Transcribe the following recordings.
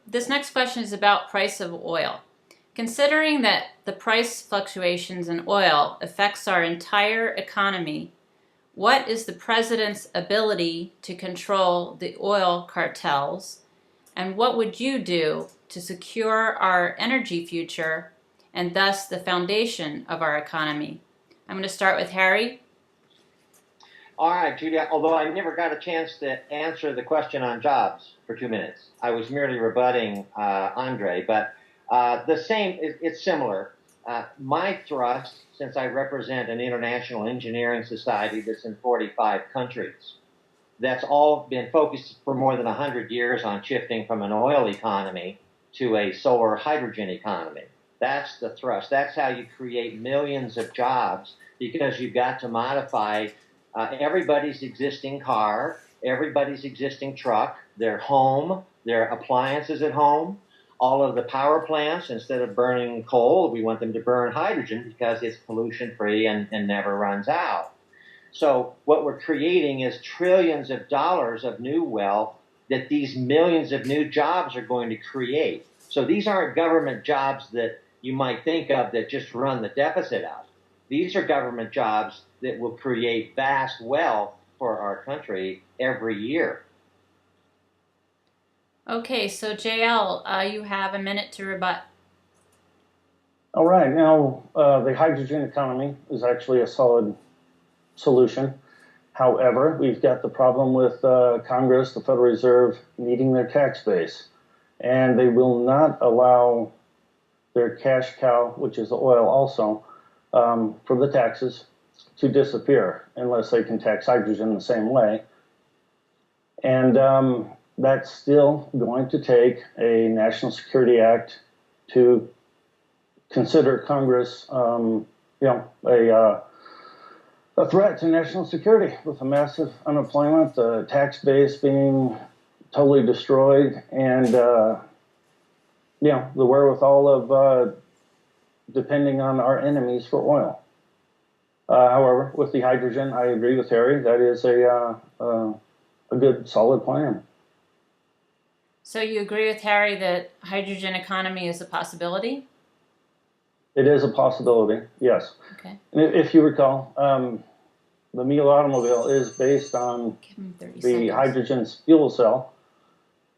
This next question is about price of oil. Considering that the price fluctuations in oil affects our entire economy, what is the president's ability to control the oil cartels, and what would you do to secure our energy future and thus the foundation of our economy? I'm going to start with Harry. All right, Julia, although I never got a chance to answer the question on jobs for 2 minutes. I was merely rebutting Andre, but it's similar. My thrust, since I represent an international engineering society that's in 45 countries, that's all been focused for more than 100 years on shifting from an oil economy to a solar hydrogen economy. That's the thrust. That's how you create millions of jobs, because you've got to modify everybody's existing car, everybody's existing truck, their home, their appliances at home, all of the power plants. Instead of burning coal, we want them to burn hydrogen because it's pollution-free and never runs out. So what we're creating is trillions of dollars of new wealth that these millions of new jobs are going to create. So these aren't government jobs that you might think of that just run the deficit out. These are government jobs that will create vast wealth for our country every year. Okay, so JL, you have a minute to rebut. All right, now the hydrogen economy is actually a solid solution. However, we've got the problem with Congress, the Federal Reserve, needing their tax base. And they will not allow their cash cow, which is the oil also, for the taxes to disappear unless they can tax hydrogen the same way. And that's still going to take a National Security Act to consider Congress, a threat to national security with a massive unemployment, the tax base being totally destroyed, and the wherewithal of depending on our enemies for oil. However, with the hydrogen, I agree with Harry. That is a good, solid plan. So you agree with Harry that hydrogen economy is a possibility? It is a possibility, yes. Okay. And if you recall, the Miele automobile is based on the hydrogen fuel cell,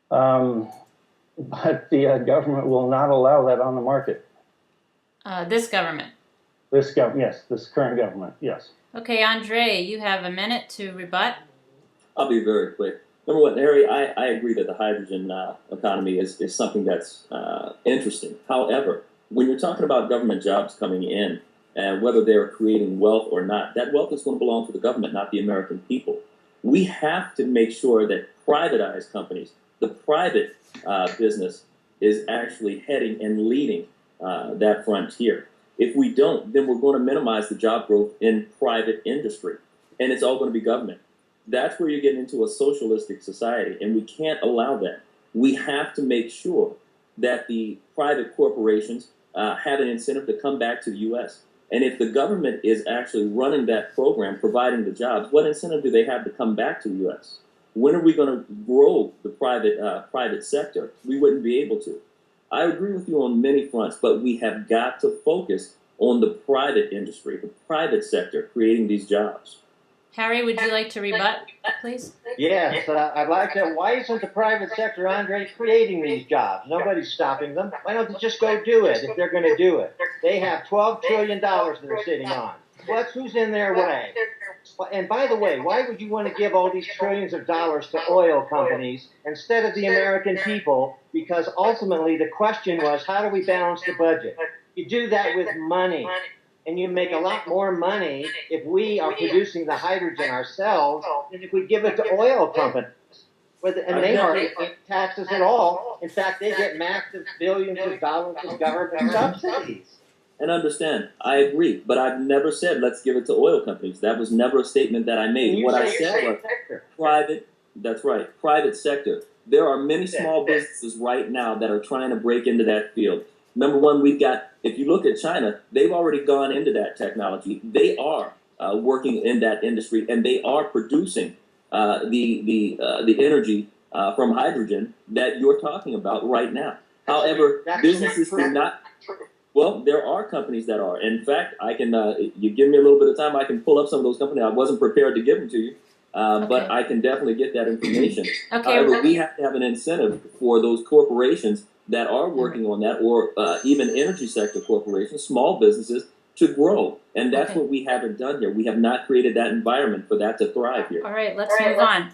but the government will not allow that on the market. This government? Yes, this current government, yes. Okay, Andre, you have a minute to rebut. I'll be very quick. Number one, Harry, I agree that the hydrogen economy is something that's interesting. However, when you're talking about government jobs coming in, and whether they're creating wealth or not, that wealth is going to belong to the government, not the American people. We have to make sure that privatized companies, the private business, is actually heading and leading that frontier. If we don't, then we're going to minimize the job growth in private industry, and it's all going to be government. That's where you're getting into a socialistic society, and we can't allow that. We have to make sure that the private corporations have an incentive to come back to the U.S. And if the government is actually running that program, providing the jobs, what incentive do they have to come back to the U.S.? When are we going to grow the private sector? We wouldn't be able to. I agree with you on many fronts, but we have got to focus on the private industry, the private sector, creating these jobs. Harry, would you like to rebut, please? Yes, I'd like to. Why isn't the private sector, Andre, creating these jobs? Nobody's stopping them. Why don't they just go do it if they're going to do it? They have $12 trillion that they're sitting on. Who's in their way? And by the way, why would you want to give all these trillions of dollars to oil companies instead of the American people? Because ultimately the question was, how do we balance the budget? You do that with money. And you make a lot more money if we are producing the hydrogen ourselves than if we give it to oil companies. And they hardly pay taxes at all. In fact, they get massive billions of dollars of government subsidies. And understand, I agree, but I've never said let's give it to oil companies. That was never a statement that I made. What I said was private, that's right, private sector. There are many small businesses right now that are trying to break into that field. Number one, we've got, if you look at China, they've already gone into that technology. They are working in that industry, and they are producing the energy from hydrogen that you're talking about right now. However, businesses do not. Well, there are companies that are. In fact, I can. You give me a little bit of time, I can pull up some of those companies. I wasn't prepared to give them to you, but I can definitely get that information. Okay. However, we have to have an incentive for those corporations that are working on that, or even energy sector corporations, small businesses, to grow. And that's Okay. what we haven't done here. We have not created that environment for that to thrive here. All right, let's move on.